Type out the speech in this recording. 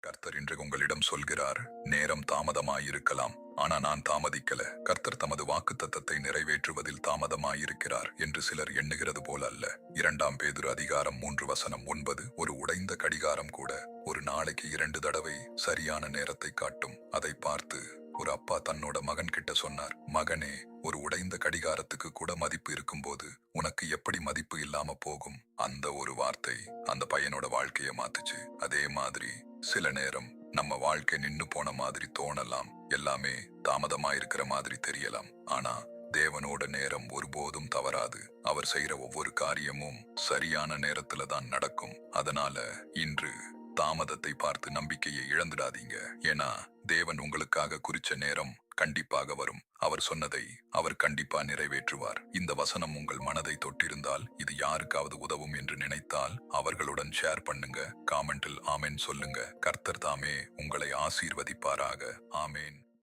கர்த்தர் இன்று உங்களிடம் சொல்கிறார், நேரம் தாமதமாயிருக்கலாம், ஆனா நான் தாமதிக்கல. கர்த்தர் தமது வாக்குத்தத்தத்தை நிறைவேற்றுவதில் தாமதமாயிருக்கிறார் என்று சிலர் எண்ணுகிறது போல அல்ல. 2 பேதுரு அதிகாரம் 3:9. ஒரு உடைந்த கடிகாரம் கூட ஒரு நாளைக்கு 2 தடவை சரியான நேரத்தை காட்டும். அதை பார்த்து ஒரு அப்பா தன்னோட மகன் கிட்ட சொன்னார், மகனே, ஒரு உடைந்த கடிகாரத்துக்கு கூட மதிப்பு இருக்கும்போது உனக்கு எப்படி மதிப்பு இல்லாம போகும்? அந்த ஒரு வார்த்தை அந்த பையனோட வாழ்க்கைய மாத்துச்சு. அதே மாதிரி சில நேரம் நம்ம வாழ்க்கை நின்னு போன மாதிரி தோணலாம், எல்லாமே தாமதமா இருக்கிற மாதிரி தெரியலாம். ஆனா தேவனோட நேரம் ஒருபோதும் தவறாது. அவர் செய்யற ஒவ்வொரு காரியமும் சரியான நேரத்துல தான் நடக்கும். அதனால இன்று தாமதத்தை பார்த்து நம்பிக்கையை இழந்துடாதீங்க. ஏன்னா தேவன் உங்களுக்காக குறிச்ச நேரம் கண்டிப்பாக வரும். அவர் சொன்னதை அவர் கண்டிப்பா நிறைவேற்றுவார். இந்த வசனம் உங்கள் மனதை தொட்டிருந்தால், இது யாருக்காவது உதவும் என்று நினைத்தால் அவர்களுடன் ஷேர் பண்ணுங்க. காமெண்டில் ஆமென் சொல்லுங்க. கர்த்தர் தாமே உங்களை ஆசீர்வதிப்பாராக. ஆமேன்.